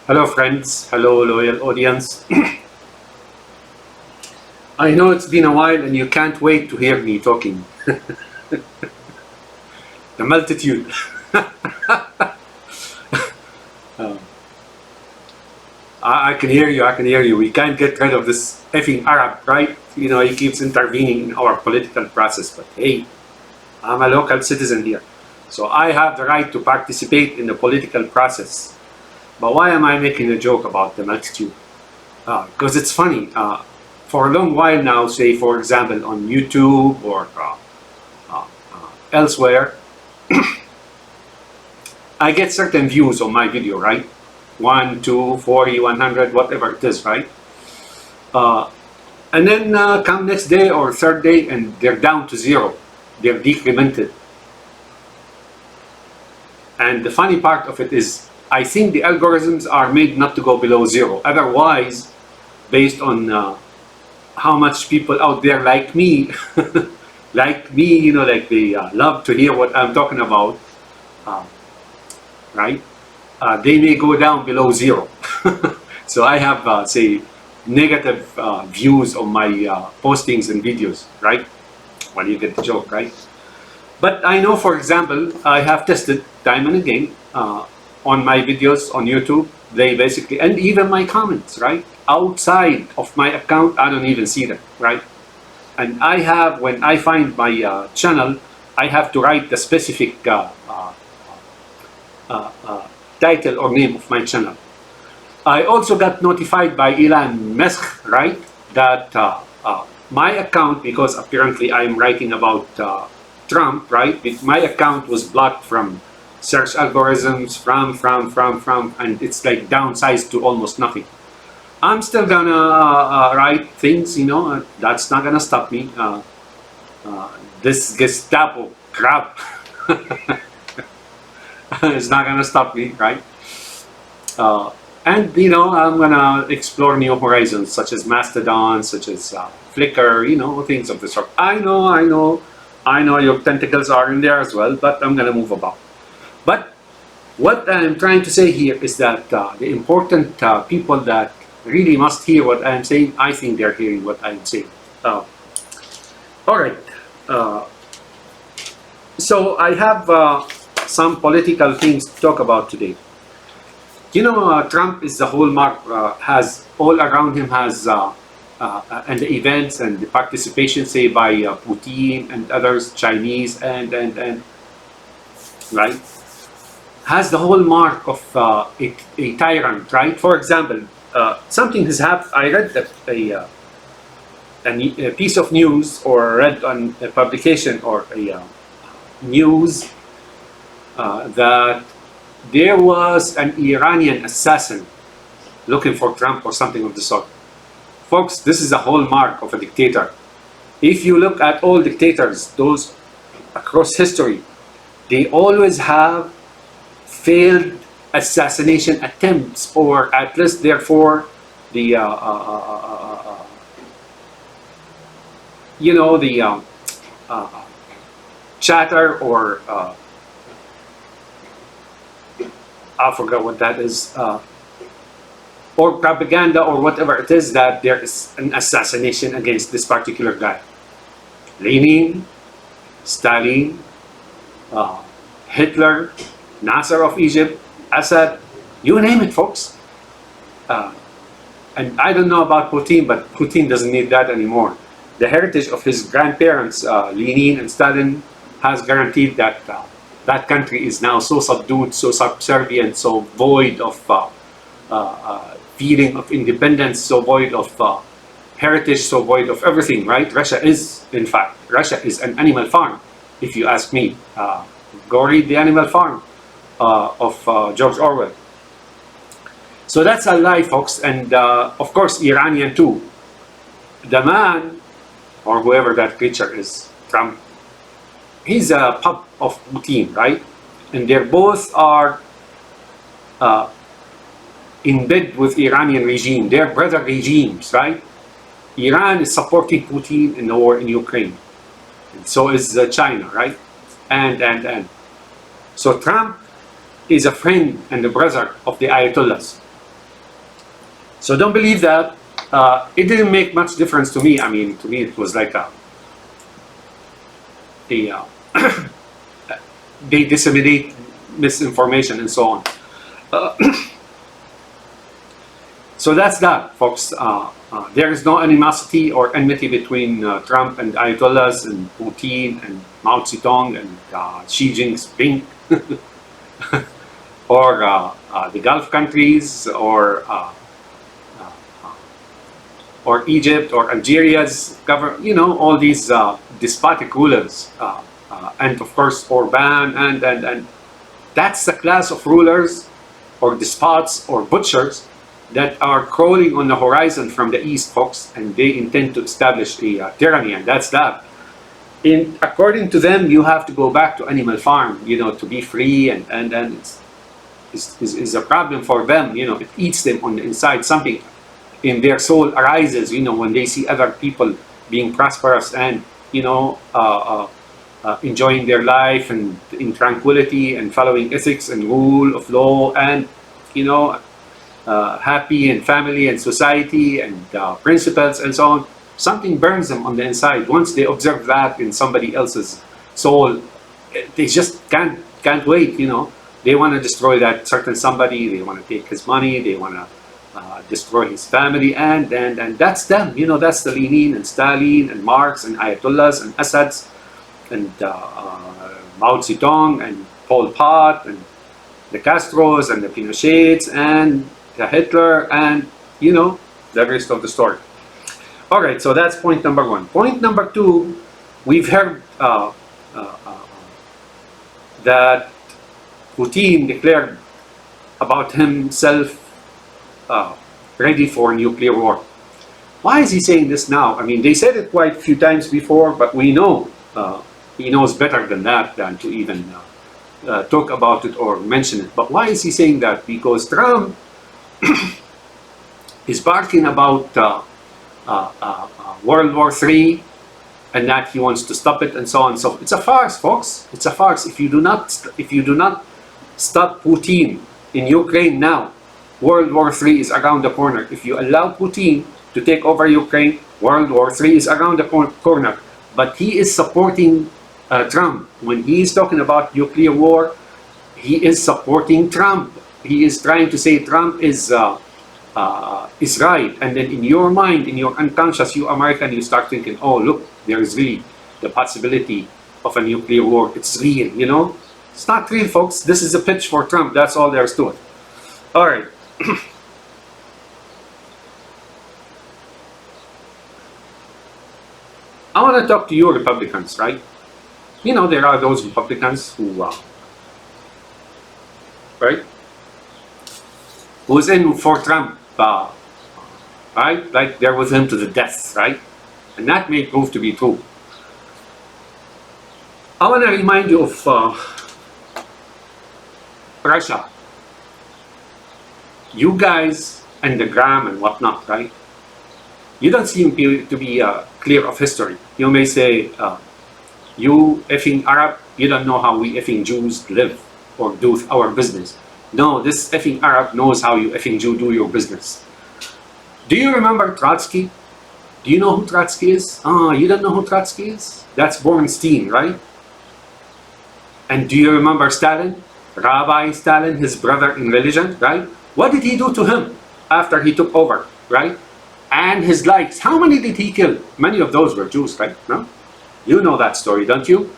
Hello friends, hello loyal audience. I know it's been a while and you can't wait to hear me talking. The multitude. Uh, I can hear you, I can hear you. We can't get rid of this effing Arab, right? You know, he keeps intervening in our political process. But hey, I'm a local citizen here. So I have the right to participate in the political process. But why am I making a joke about the multitude? Because it's funny. For a long while now, say for example on YouTube or elsewhere, I get certain views on my video, right? 1, 2, 40, 100, whatever it is, right? And then come next day or third day and they're down to zero. They're decremented. And the funny part of it is, I think the algorithms are made not to go below zero. Otherwise, based on how much people out there like me, you know, like they love to hear what I'm talking about, right? They may go down below zero. So I have, say, negative views on my postings and videos, right? Well, you get the joke, right? But I know, for example, I have tested time and again on my videos on YouTube. They basically, and even my comments, right? Outside of my account, I don't even see them, right? And I have, when I find my channel, I have to write the specific title or name of my channel. I also got notified by Elon Musk, right, that my account, because apparently I'm writing about Trump, right, my account was blocked from search algorithms, and it's like downsized to almost nothing. I'm still gonna write things, you know, that's not gonna stop me. This Gestapo crap is not gonna stop me, right? And you know, I'm gonna explore new horizons, such as Mastodon, such as Flickr, you know, things of the sort. I know your tentacles are in there as well, but I'm gonna move about. But what I'm trying to say here is that the important people that really must hear what I'm saying, I think they're hearing what I'm saying. All right. So I have some political things to talk about today. You know, Trump is the hallmark, has all around him has, and the events and the participation, say, by Putin and others, Chinese, and right, has the hallmark of a tyrant, right? For example, something has happened. I read a piece of news or read on a publication or a news that there was an Iranian assassin looking for Trump or something of the sort. Folks, this is a hallmark of a dictator. If you look at all dictators, those across history, they always have failed assassination attempts, or at least therefore the you know, the chatter or I forgot what that is, or propaganda or whatever it is, that there is an assassination against this particular guy. Lenin, Stalin, Hitler, Nasser of Egypt, Assad, you name it, folks. And I don't know about Putin, but Putin doesn't need that anymore. The heritage of his grandparents, Lenin and Stalin, has guaranteed that that country is now so subdued, so subservient, so void of feeling of independence, so void of heritage, so void of everything, right? Russia is, in fact, Russia is an animal farm, if you ask me. Go read The Animal Farm of George Orwell. So that's a lie, folks, and of course Iranian too. The man, or whoever that creature is, Trump, he's a pup of Putin, right? And they both are in bed with Iranian regime. They're brother regimes, right? Iran is supporting Putin in the war in Ukraine. And so is China, right? So Trump is a friend and a brother of the Ayatollahs. So don't believe that. It didn't make much difference to me. I mean, to me, it was like they disseminate misinformation and so on. So that's that, folks. There is no animosity or enmity between Trump and Ayatollahs and Putin and Mao Zedong and Xi Jinping or the Gulf countries or Egypt or Algeria's government, you know, all these despotic rulers, and of course Orban, and that's the class of rulers or despots or butchers that are crawling on the horizon from the east, folks, and they intend to establish a tyranny, and that's that. According to them, you have to go back to Animal Farm, you know, to be free, and it's a problem for them, you know, it eats them on the inside. Something in their soul arises, you know, when they see other people being prosperous and, you know, enjoying their life and in tranquility and following ethics and rule of law and, you know, happy and family and society and principles and so on. Something burns them on the inside. Once they observe that in somebody else's soul, they just can't wait, you know. They want to destroy that certain somebody, they want to take his money, they want to destroy his family, and that's them, you know. That's the Lenin and Stalin and Marx and Ayatollahs and Assads and Mao Zedong and Pol Pot and the Castros and the Pinochets and the Hitler and, you know, the rest of the story. All right, so that's point number one. Point number two, we've heard that Putin declared about himself ready for nuclear war. Why is he saying this now? I mean, they said it quite a few times before, but we know he knows better than that, than to even talk about it or mention it. But why is he saying that? Because Trump is barking about World War III and that he wants to stop it and so on. So it's a farce, folks. It's a farce. If you do not stop Putin in Ukraine now, World War III is around the corner. If you allow Putin to take over Ukraine, World War III is around the corner. But he is supporting Trump. When he is talking about nuclear war, he is supporting Trump. He is trying to say Trump is right. And then in your mind, in your unconscious, you American, you start thinking, oh, look, there is really the possibility of a nuclear war. It's real, you know? It's not real, folks. This is a pitch for Trump. That's all there is to it. All right. I want to talk to you Republicans, right? You know, there are those Republicans who, right? Who's in for Trump, right? Like they're with him to the death, right? And that may prove to be true. I want to remind you of Russia. You guys and the gram and whatnot, right? You don't seem to be clear of history. You may say, you effing Arab, you don't know how we effing Jews live or do our business. No, this effing Arab knows how you effing Jew do your business. Do you remember Trotsky? Do you know who Trotsky is? You don't know who Trotsky is? That's Bornstein, right? And do you remember Stalin? Rabbi Stalin, his brother in religion, right? What did he do to him after he took over, right? And his likes. How many did he kill? Many of those were Jews, right? No? You know that story, don't you?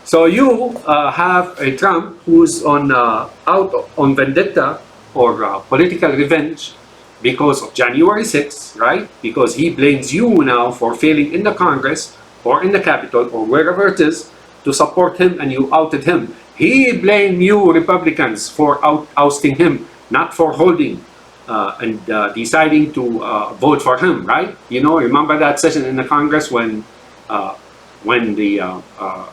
So you have a Trump who's out on vendetta or political revenge because of January 6th, right? Because he blames you now for failing in the Congress or in the Capitol or wherever it is to support him, and you outed him. He blamed you Republicans for ousting him, not for holding and deciding to vote for him, right? You know, remember that session in the Congress when the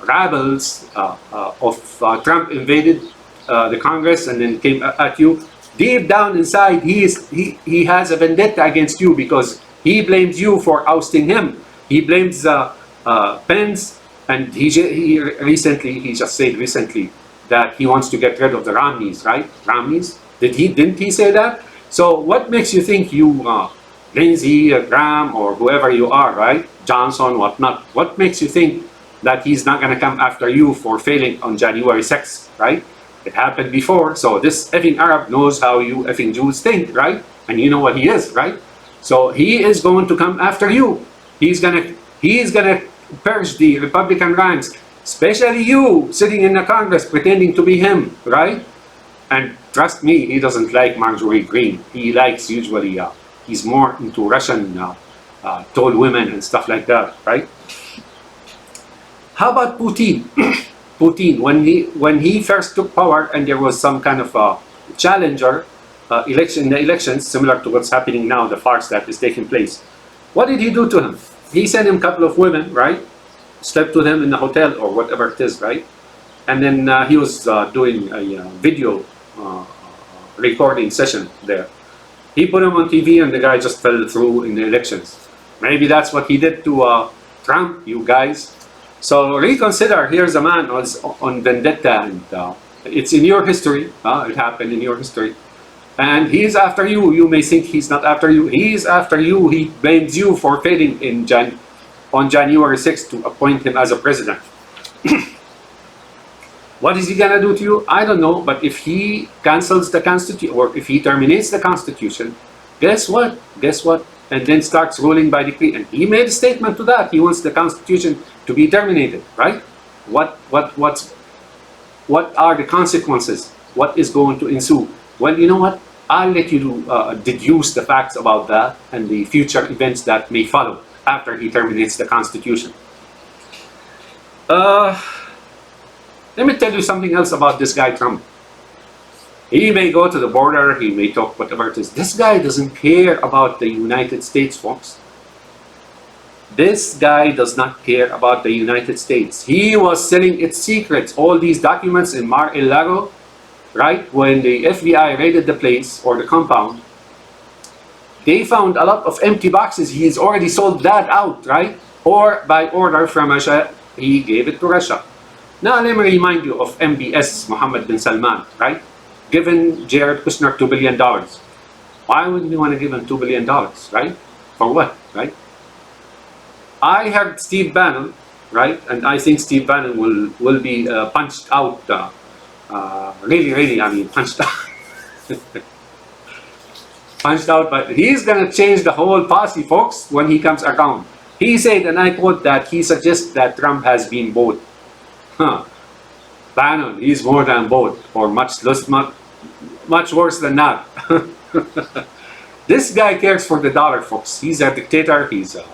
rebels of Trump invaded the Congress and then came at you? Deep down inside, he has a vendetta against you because he blames you for ousting him. He blames Pence, and he just said recently that he wants to get rid of the Romneys, right? Romneys? Didn't he say that? So what makes you think you, Lindsey, Graham, or whoever you are, right? Johnson, whatnot. What makes you think that he's not going to come after you for failing on January 6th, right? It happened before, so this effing Arab knows how you effing Jews think, right? And you know what he is, right? So he is going to come after you. He's gonna purge the Republican ranks, especially you sitting in the Congress pretending to be him, right? And trust me, he doesn't like Marjorie Green. He likes usually, he's more into Russian tall women and stuff like that, right? How about Putin? Putin, when he first took power and there was some kind of challenger in the elections, similar to what's happening now, the farce that is taking place. What did he do to him? He sent him a couple of women, right? Slept with him in the hotel or whatever it is, right? And then he was doing a video recording session there. He put him on TV and the guy just fell through in the elections. Maybe that's what he did to Trump, you guys. So reconsider, here's a man who's on vendetta, and it's in your history, it happened in your history. And he's after you. You may think he's not after you. He's after you. He blames you for failing on January 6th to appoint him as a president. What is he gonna do to you? I don't know, but if he cancels the Constitution, or if he terminates the Constitution, guess what? Guess what? And then starts ruling by decree. And he made a statement to that. He wants the Constitution to be terminated, right? What are the consequences? What is going to ensue? Well, you know what? I'll let you deduce the facts about that and the future events that may follow after he terminates the Constitution. Let me tell you something else about this guy, Trump. He may go to the border, he may talk whatever it is. This guy doesn't care about the United States, folks. This guy does not care about the United States. He was selling its secrets, all these documents in Mar-a-Lago, right? When the FBI raided the place or the compound, they found a lot of empty boxes. He's already sold that out, right? Or by order from Russia, he gave it to Russia. Now let me remind you of MBS, Mohammed bin Salman, right? Given Jared Kushner $2 billion. Why wouldn't you want to give him $2 billion, right? For what, right? I heard Steve Bannon, right? And I think Steve Bannon will be punched out, really, I mean, punched out. Punched out, but he's going to change the whole posse, folks, when he comes around. He said, and I quote, that he suggests that Trump has been bought. Huh. Bannon, he's more than both, or much worse than that. This guy cares for the dollar, folks. He's a dictator. He's a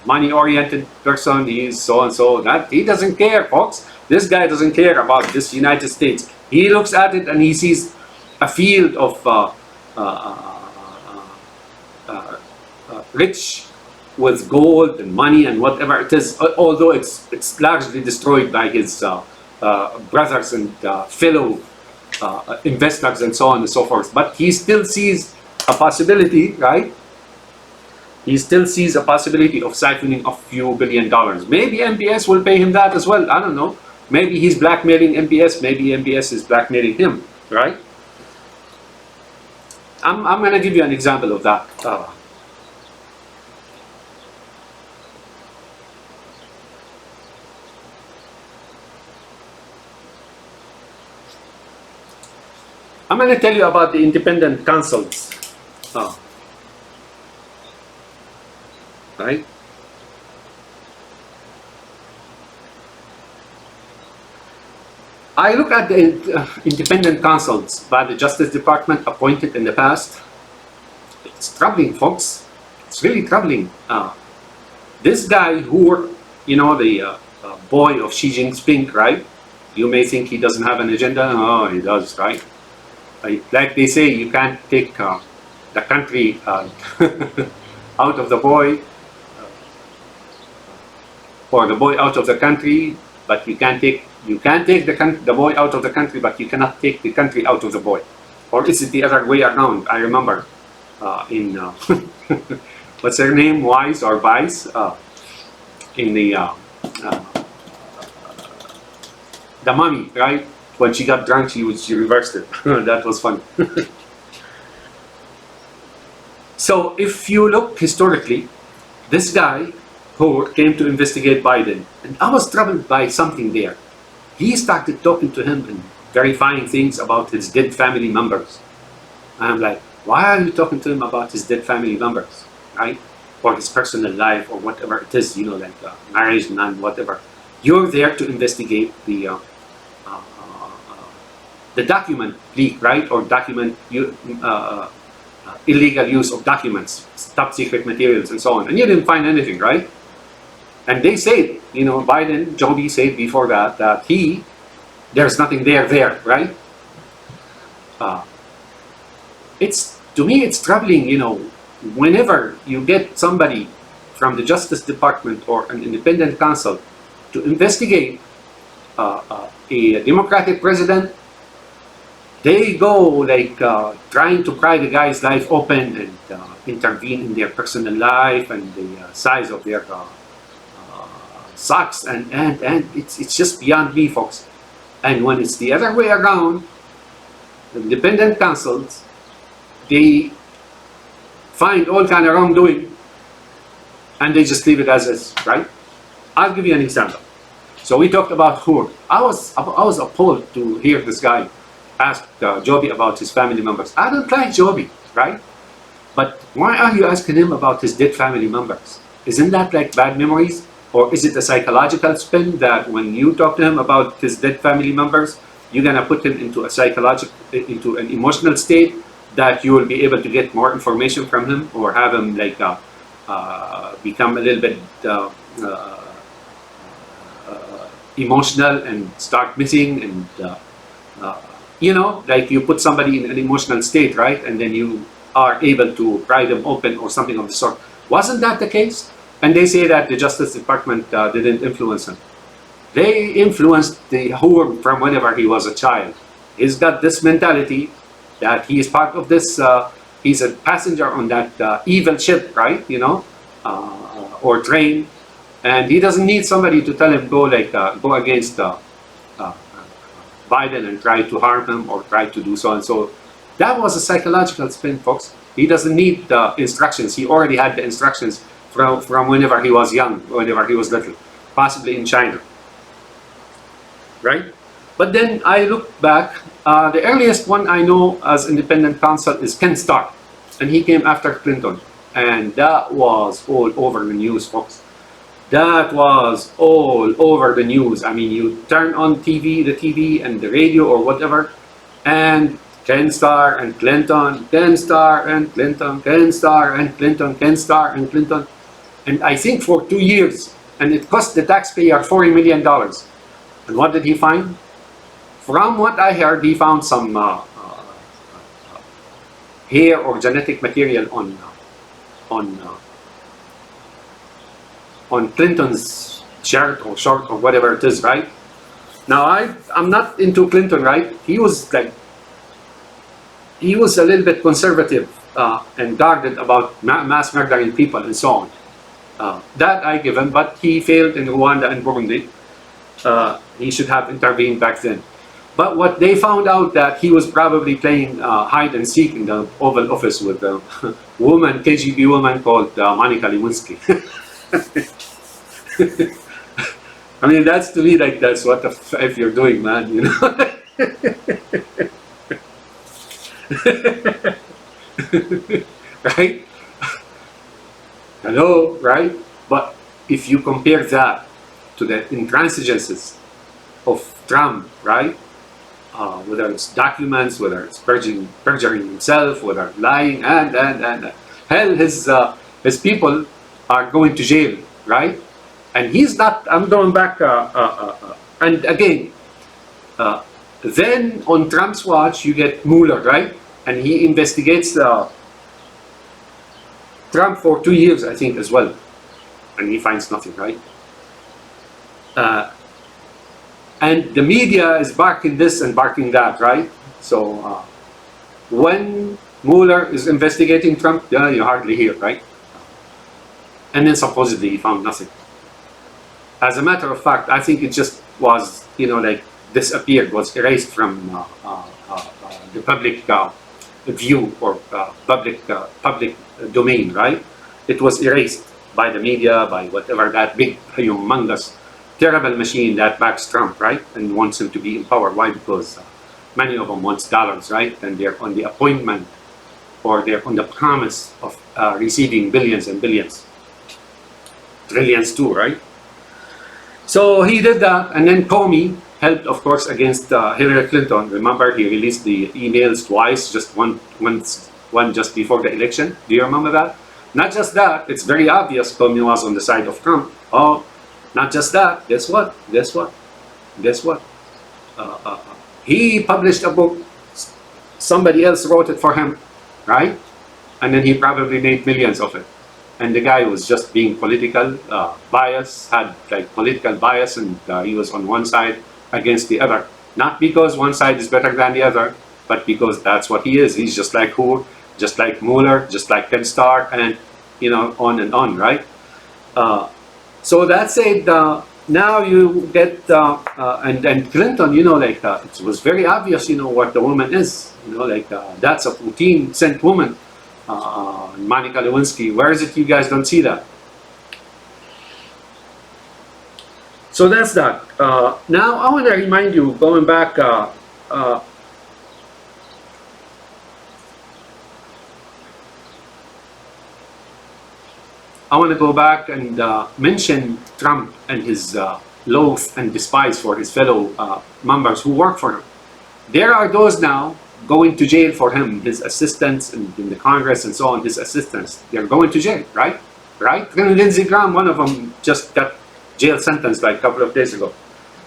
money-oriented person. He's so and so. That he doesn't care, folks. This guy doesn't care about this United States. He looks at it and he sees a field of rich with gold and money and whatever it is, although it's largely destroyed by his brothers and fellow investors and so on and so forth. But he still sees a possibility, right? He still sees a possibility of siphoning a few $1 billion. Maybe MBS will pay him that as well. I don't know. Maybe he's blackmailing MBS. Maybe MBS is blackmailing him, right? I'm going to give you an example of that. I'm going to tell you about the independent councils. Right? I look at the independent councils by the Justice Department appointed in the past. It's troubling, folks. It's really troubling. This guy who, you know, the boy of Xi Jinping, right? You may think he doesn't have an agenda. Oh, he does, right? Like they say, you can't take the country out of the boy, or the boy out of the country, but you can't take the boy out of the country, but you cannot take the country out of the boy. Or is it the other way around? I remember in what's her name, Wise or Vice, in the Mummy, right? When she got drunk, she reversed it. That was fun. So if you look historically, this guy who came to investigate Biden, and I was troubled by something there. He started talking to him and verifying things about his dead family members. And I'm like, why are you talking to him about his dead family members, right? Or his personal life or whatever it is, like marriage, non, whatever. You're there to investigate the document leak, right? Or document illegal use of documents, top secret materials, and so on. And you didn't find anything, right? And they said, Biden, Joby said before that there's nothing there, right? To me, it's troubling, whenever you get somebody from the Justice Department or an independent counsel to investigate a Democratic president, they go like trying to pry the guy's life open and intervene in their personal life and the size of their socks, and it's just beyond me, folks. And when it's the other way around, the independent counsels, they find all kind of wrongdoing and they just leave it as is, right? I'll give you an example. So we talked about Hur. I was appalled to hear this guy ask Joby about his family members. I don't like Joby, right? But why are you asking him about his dead family members? Isn't that like bad memories? Or is it a psychological spin that when you talk to him about his dead family members, you're gonna put him into into an emotional state that you will be able to get more information from him, or have him like become a little bit emotional and start missing, and like you put somebody in an emotional state, right? And then you are able to pry them open or something of the sort. Wasn't that the case? And they say that the Justice Department didn't influence him. They influenced the Hur from whenever he was a child. He's got this mentality that he is part of this, he's a passenger on that evil ship, right? Or train. And he doesn't need somebody to tell him go against Biden and try to harm him or try to do so and so. That was a psychological spin, folks. He doesn't need the instructions. He already had the instructions from whenever he was young, whenever he was little, possibly in China, right? But then I look back, the earliest one I know as independent counsel is Ken Starr, and he came after Clinton, and that was all over the news, folks. That was all over the news. I mean, you turn on the TV and the radio or whatever, and Ken Starr and Clinton, Ken Starr and Clinton, Ken Starr and Clinton, Ken Starr and Clinton. And I think for 2 years, and it cost the taxpayer $40 million. And what did he find? From what I heard, he found some hair or genetic material on Clinton's shirt or short or whatever it is, right? Now I'm not into Clinton, right? He was a little bit conservative and guarded about mass murdering people and so on. That I give him, but he failed in Rwanda and Burundi. He should have intervened back then. But what they found out that he was probably playing hide and seek in the Oval Office with a woman, KGB woman called Monica Lewinsky. I mean, that's to me like, that's what the f you're doing, man, right? Hello, right? But if you compare that to the intransigences of Trump, right? Whether it's documents, whether it's perjuring himself, whether lying, and hell, his people are going to jail, right? And he's not. I'm going back, and again, then on Trump's watch, you get Mueller, right? And he investigates Trump for 2 years, I think, as well, and he finds nothing, right? And the media is barking this and barking that, right? So when Mueller is investigating Trump, yeah, you hardly hear, right? And then supposedly he found nothing. As a matter of fact, I think it just was, like disappeared, was erased from the public view or public domain, right? It was erased by the media, by whatever that big, humongous, terrible machine that backs Trump, right? And wants him to be in power. Why? Because many of them want dollars, right? And they're on the appointment, or they're on the promise of receiving billions and billions. Trillions too, right? So he did that, and then Comey helped, of course, against Hillary Clinton. Remember, he released the emails twice, just one just before the election. Do you remember that? Not just that, it's very obvious Comey was on the side of Trump. Oh, not just that, guess what? Guess what? Guess what? He published a book, somebody else wrote it for him, right? And then he probably made millions of it. And the guy was just being political bias, had like political bias, and he was on one side against the other. Not because one side is better than the other, but because that's what he is. He's just like Hoare, just like Mueller, just like Ted Starr, and on and on, right? So that's it. Now you get and Clinton, it was very obvious, what the woman is, that's a Putin sent woman. Monica Lewinsky, where is it you guys don't see that? So that's that. Now I want to remind you, going back, I want to go back and mention Trump and his loathe and despise for his fellow members who work for him. There are those now going to jail for him, his assistants in the Congress and so on, his assistants. They're going to jail, right? Right? Lindsey Graham, one of them, just got jail sentence like a couple of days ago.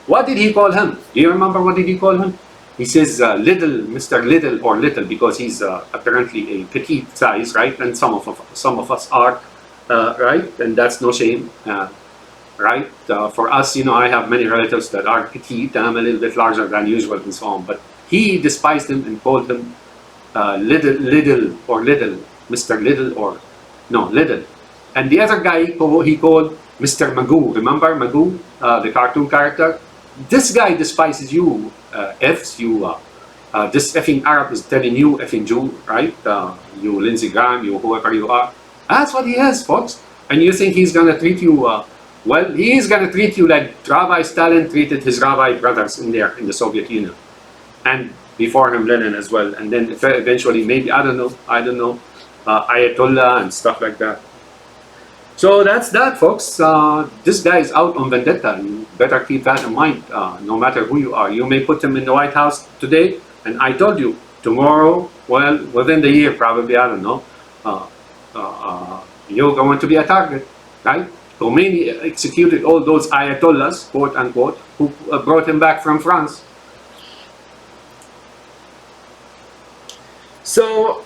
What did he call him? Do you remember what did he call him? He says Little, Mr. Little, or Little, because he's apparently a petite size, right? And some of us are, right? And that's no shame, right? For us, I have many relatives that are petite, and I'm a little bit larger than usual and so on. But he despised him and called him Little, Mr. Little, or no, Little. And the other guy he called Mr. Magoo. Remember Magoo, the cartoon character? This guy despises you, Fs, you, this effing Arab is telling you, effing Jew, right? You Lindsey Graham, you whoever you are. That's what he is, folks. And you think he's going to treat you, well, he is going to treat you like Rabbi Stalin treated his rabbi brothers in the Soviet Union. And before him, Lenin as well. And then eventually, maybe, I don't know, Ayatollah and stuff like that. So that's that, folks. This guy is out on vendetta. You better keep that in mind, no matter who you are. You may put him in the White House today, and I told you, tomorrow, well, within the year probably, I don't know, you're going to be a target, right? Khomeini executed all those Ayatollahs, quote unquote, who brought him back from France. So,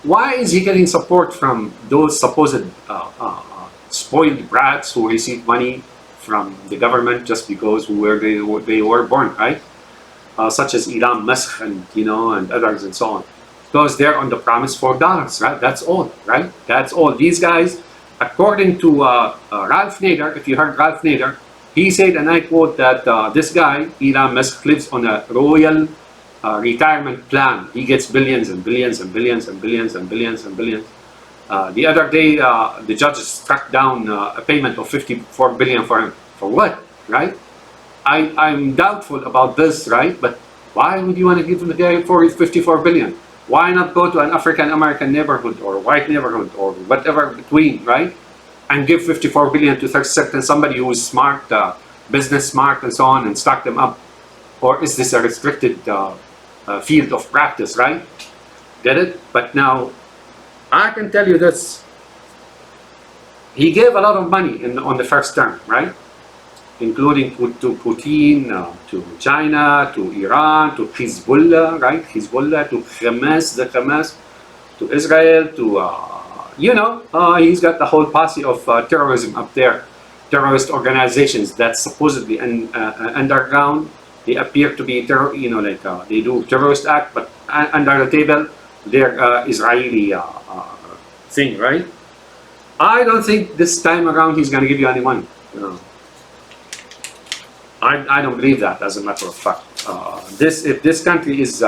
why is he getting support from those supposed spoiled brats who receive money from the government just because they were born, right? Such as Elon Musk and and others and so on, because they're on the promise for dollars, right? That's all, right? That's all. These guys, according to Ralph Nader, if you heard Ralph Nader, he said, and I quote, that this guy, Elon Musk, lives on a royal retirement plan. He gets billions and billions and billions and billions and billions and billions. The other day, the judge struck down a payment of $54 billion for him. For what, right? I'm doubtful about this, right? But why would you want to give the guy for $54 billion? Why not go to an African-American neighborhood or white neighborhood or whatever between, right? And give $54 billion to certain somebody who is smart, business smart and so on, and stock them up? Or is this a restricted field of practice, right? Get it? But now, I can tell you this. He gave a lot of money on the first term, right? Including to Putin, to China, to Iran, to Hezbollah, right? Hezbollah, to Hamas, the Hamas, to Israel, to, he's got the whole posse of terrorism up there. Terrorist organizations that supposedly underground. They appear to be they do terrorist act, but under the table, they're Israeli thing, right? I don't think this time around he's going to give you any money. I don't believe that, as a matter of fact. If this country is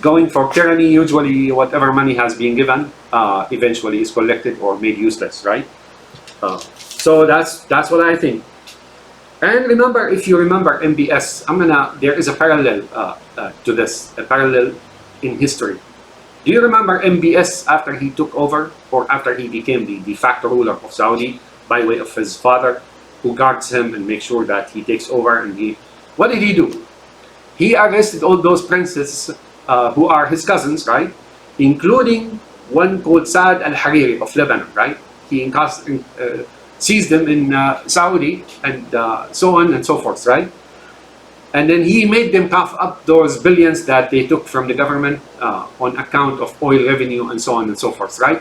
going for tyranny, usually whatever money has been given eventually is collected or made useless, right? So that's what I think. And remember, if you remember MBS, there is a parallel to this, a parallel in history. Do you remember MBS after he took over, or after he became the de facto ruler of Saudi by way of his father, who guards him and makes sure that he takes over? And what did he do? He arrested all those princes who are his cousins, right? Including one called Saad al-Hariri of Lebanon, right? He seized them in Saudi and so on and so forth, right? And then he made them cough up those billions that they took from the government on account of oil revenue and so on and so forth, right?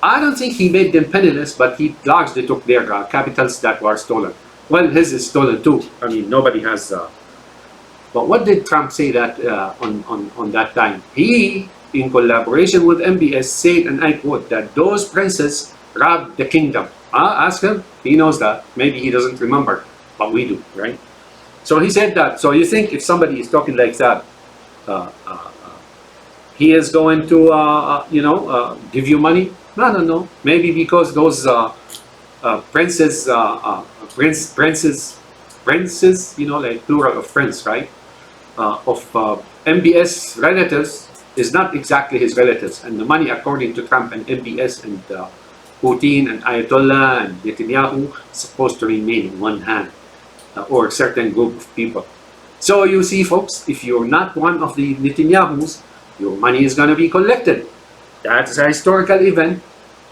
I don't think he made them penniless, but he largely took their capitals that were stolen. Well, his is stolen too. I mean, nobody has... but what did Trump say that on that time? He, in collaboration with MBS, said, and I quote, that those princes robbed the kingdom. Ask him. He knows that. Maybe he doesn't remember, but we do, right? So he said that. So you think if somebody is talking like that, he is going to, give you money? No. Maybe because those princes, like plural of friends, right? Of MBS relatives is not exactly his relatives, and the money, according to Trump and MBS and Putin and Ayatollah and Netanyahu, is supposed to remain in one hand or a certain group of people. So you see, folks, if you're not one of the Netanyahus, your money is going to be collected. That's a historical event.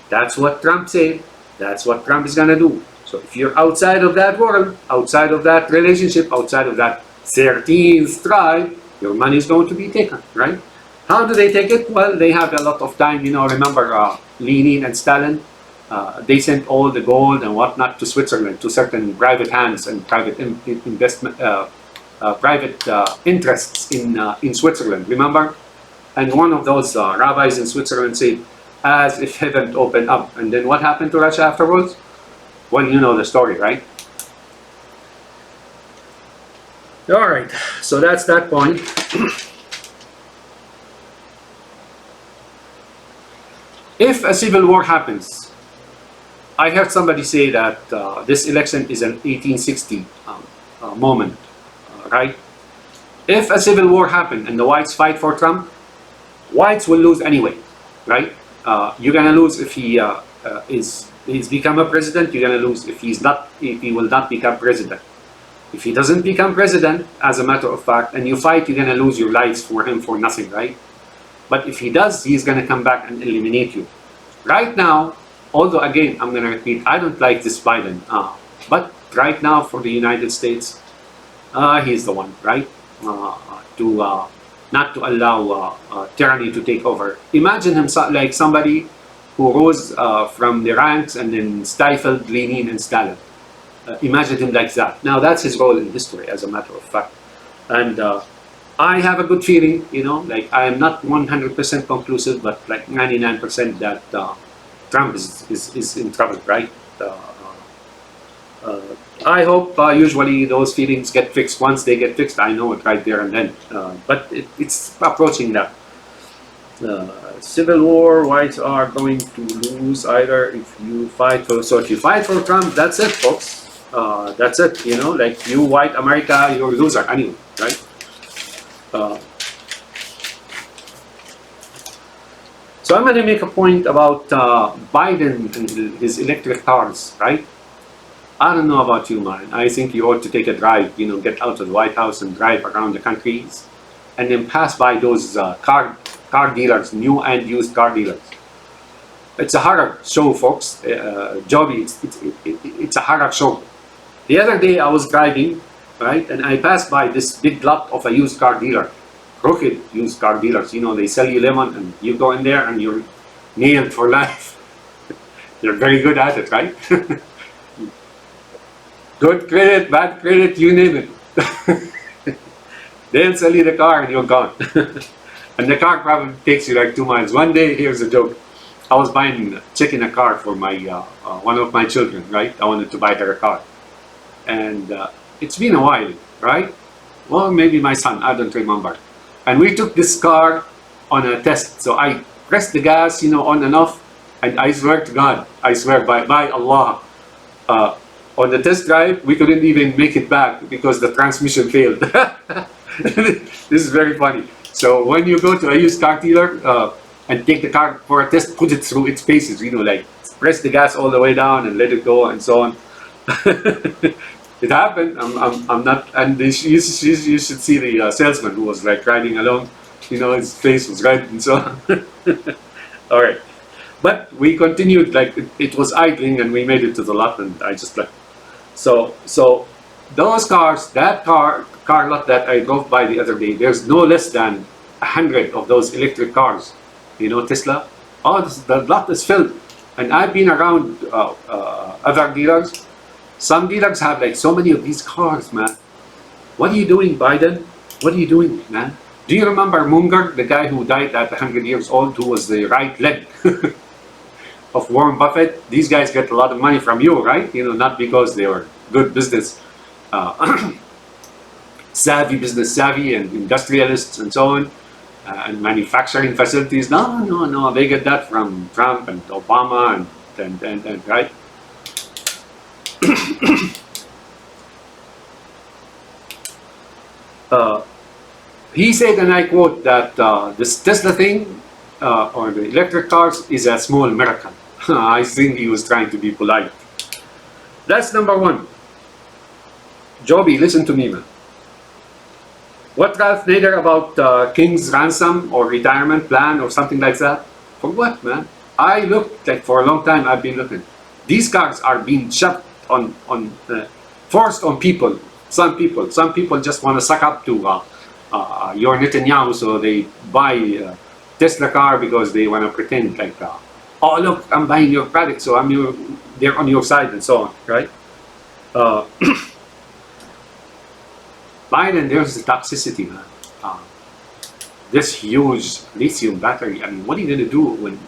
That's what Trump said. That's what Trump is going to do. So if you're outside of that world, outside of that relationship, outside of that 13th tribe, your money is going to be taken, right? How do they take it? Well, they have a lot of time. Remember Lenin and Stalin? They sent all the gold and whatnot to Switzerland, to certain private hands and private investment, private interests in Switzerland. Remember? And one of those rabbis in Switzerland said, "As if heaven opened up." And then what happened to Russia afterwards? Well, you know the story, right? All right, so that's that point. If a civil war happens, I heard somebody say that this election is an 1860 moment, right? If a civil war happened and the whites fight for Trump, whites will lose anyway, right? You're gonna lose if he's become a president. You're gonna lose if he will not become president. If he doesn't become president, as a matter of fact, and you fight, you're gonna lose your lives for him for nothing, right? But if he does, he's gonna come back and eliminate you. Right now, although again, I'm gonna repeat, I don't like this Biden, but right now for the United States, he's the one, right? Not to allow tyranny to take over. Imagine him like somebody who rose from the ranks and then stifled Lenin and Stalin. Imagine him like that. Now that's his role in history, as a matter of fact. And I have a good feeling, like I am not 100% conclusive, but like 99% that Trump is in trouble, right? I hope usually those feelings get fixed. Once they get fixed, I know it right there and then. But it's approaching that. Civil war, whites are going to lose either if you fight for... So if you fight for Trump, that's it, folks. That's it, like you white America, you're a loser anyway, right? So I'm going to make a point about Biden and his electric cars, right? I don't know about you, man. I think you ought to take a drive, get out of the White House and drive around the countries and then pass by those car dealers, new and used car dealers. It's a horror show, folks. Joby, it's a horror show. The other day I was driving, right, and I passed by this big lot of a used car dealer. Crooked used car dealers, they sell you lemon and you go in there and you're nailed for life. You're very good at it, right? Good credit, bad credit, you name it. They'll sell you the car and you're gone. And the car probably takes you like 2 miles. One day, here's a joke. I was checking a car for my one of my children, right? I wanted to buy her a car. And it's been a while, right? or maybe my son, I don't remember. And we took this car on a test. So I pressed the gas, on and off, and I swear to God, I swear by Allah, on the test drive, we couldn't even make it back because the transmission failed. This is very funny. So when you go to a used car dealer and take the car for a test, put it through its paces, like press the gas all the way down and let it go and so on. It happened. I'm not, and you should see the salesman who was like riding along. His face was red and so on. All right, but we continued, like it was idling, and we made it to the lot, and I just left. So those cars, that car lot that I drove by the other day, there's no less than 100 of those electric cars. Tesla. Oh, the lot is filled, and I've been around other dealers. Some dealers have like so many of these cars, man. What are you doing, Biden? What are you doing, man? Do you remember Munger, the guy who died at 100 years old, who was the right leg of Warren Buffett? These guys get a lot of money from you, right? Not because they were good business, business savvy and industrialists and so on, and manufacturing facilities. No, they get that from Trump and Obama and right? He said, and I quote, that this Tesla thing or the electric cars is a small miracle. I think he was trying to be polite. That's number one. Joby, listen to me, man. What Ralph Nader about King's ransom or retirement plan or something like that? For what, man? I looked, like for a long time I've been looking. These cars are being shoved forced on people. Some people just want to suck up to your Netanyahu, so they buy a Tesla car because they want to pretend like, oh look, I'm buying your product, so they're on your side and so on, right? Biden, there's the toxicity, man. This huge lithium battery. I mean, what are you going to do when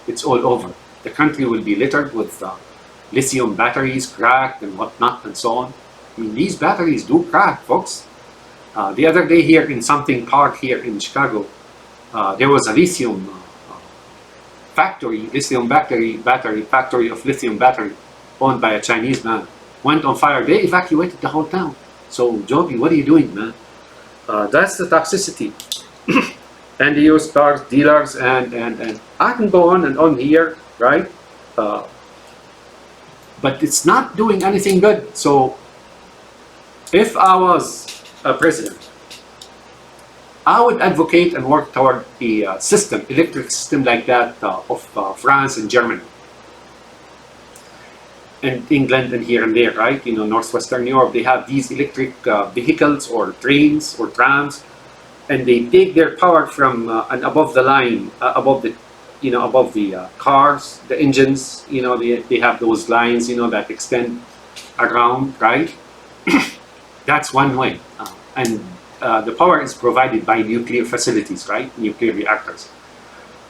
it's all over? The country will be littered with lithium batteries, cracked and whatnot and so on. I mean, these batteries do crack, folks. The other day here in something park here in Chicago, there was a lithium factory, battery factory of lithium battery owned by a Chinese man. Went on fire. They evacuated the whole town. So, Joby, what are you doing, man? That's the toxicity. And the used cars dealers and I can go on and on here, right? But it's not doing anything good. So, if I was a president, I would advocate and work toward a electric system like that of France and Germany. And England and here and there, right? Northwestern Europe, they have these electric vehicles or trains or trams, and they take their power from an above the line, above the cars, the engines. They have those lines, that extend around, right? That's one way, and the power is provided by nuclear facilities, right? Nuclear reactors.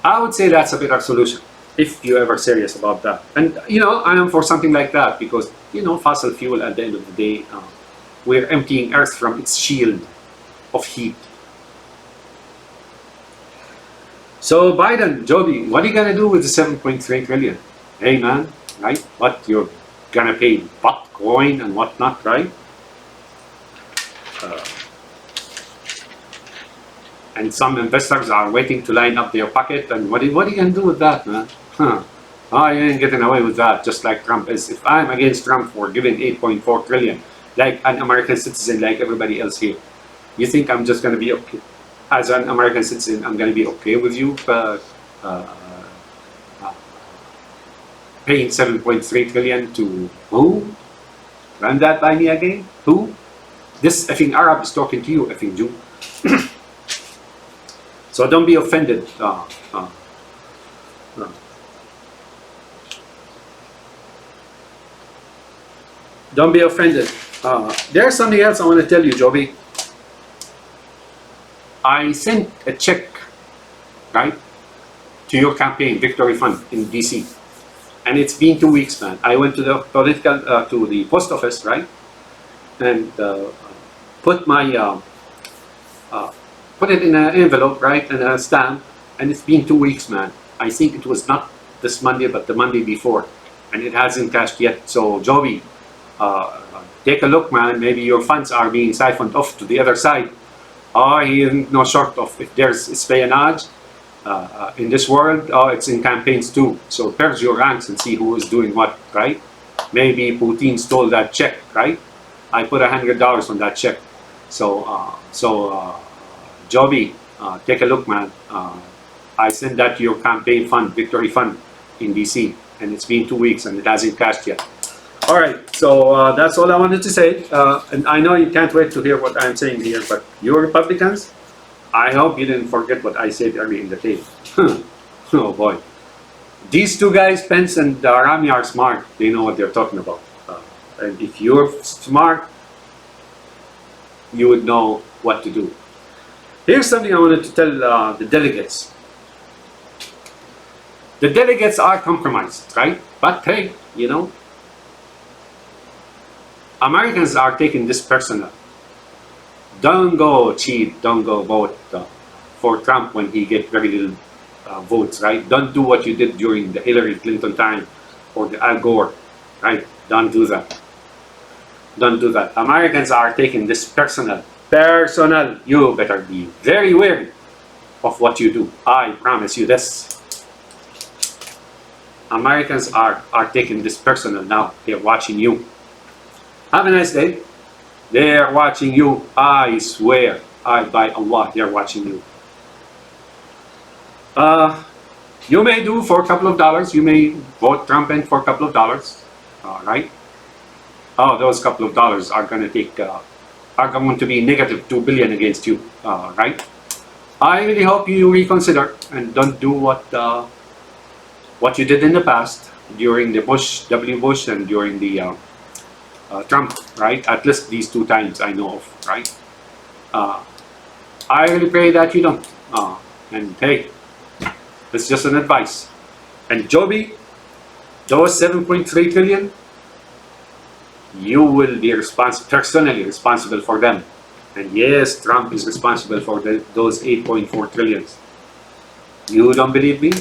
I would say that's a better solution, if you're ever serious about that. And I am for something like that because fossil fuel, at the end of the day, we're emptying Earth from its shield of heat. So Biden, Joby, what are you gonna do with the 7.3 trillion? Hey man, right? What, you're gonna pay Bitcoin and whatnot, right? And some investors are waiting to line up their pocket. And what are you gonna do with that, man? Oh, you ain't getting away with that. Just like Trump is. If I'm against Trump for giving 8.4 trillion, like an American citizen, like everybody else here, you think I'm just gonna be okay? As an American citizen, I'm gonna be okay with you paying 7.3 trillion to who? Run that by me again? Who? This effing Arab is talking to you, effing Jew. So don't be offended. Don't be offended. There's something else I want to tell you, Joby. I sent a check, right, to your campaign, Victory Fund in DC. And it's been 2 weeks, man. I went to the to the post office, right, and put my put it in an envelope, right, and a stamp, and it's been 2 weeks, man. I think it was not this Monday, but the Monday before, and it hasn't cashed yet. So, Joby, take a look, man. Maybe your funds are being siphoned off to the other side. Oh, he isn't no short of, if there's espionage in this world, oh, it's in campaigns too. So purge your ranks and see who is doing what, right? Maybe Putin stole that check, right? I put $100 on that check. So, Joby, take a look, man. I sent that to your campaign fund, victory fund in DC, and it's been 2 weeks and it hasn't cashed yet. All right, so that's all I wanted to say. And I know you can't wait to hear what I'm saying here, but you Republicans, I hope you didn't forget what I said earlier in the tape. Oh boy. These two guys, Pence and Rami, are smart. They know what they're talking about. And if you're smart, you would know what to do. Here's something I wanted to tell the delegates. The delegates are compromised, right? But hey, you know, Americans are taking this personal. Don't go cheat, don't go vote for Trump when he gets very little votes, right? Don't do what you did during the Hillary Clinton time or the Al Gore, right? Don't do that. Don't do that. Americans are taking this personal. Personal. You better be very wary of what you do. I promise you this. Americans are taking this personal now. They're watching you. Have a nice day. They're watching you. I swear. By Allah, they're watching you. You may do for a couple of dollars. You may vote Trump in for a couple of dollars. Right? Oh, those couple of dollars are going to take, are going to be negative 2 billion against you. Right? I really hope you reconsider and don't do what you did in the past during the W. Bush, and during the Trump, right? At least these 2 times I know of, right? I really pray that you don't. And hey, it's just an advice. And Joby, those 7.3 trillion, you will be personally responsible for them. And yes, Trump is responsible for those 8.4 trillions. You don't believe me?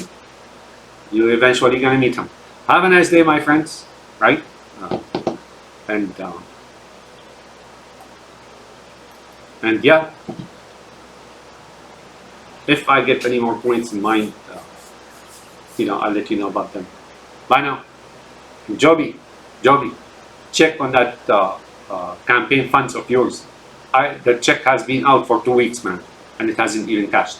You're eventually gonna meet him. Have a nice day, my friends, right? And yeah, if I get any more points in mind, I'll let you know about them. Bye now. Joby, check on that campaign funds of yours. The check has been out for 2 weeks, man, and it hasn't even cashed.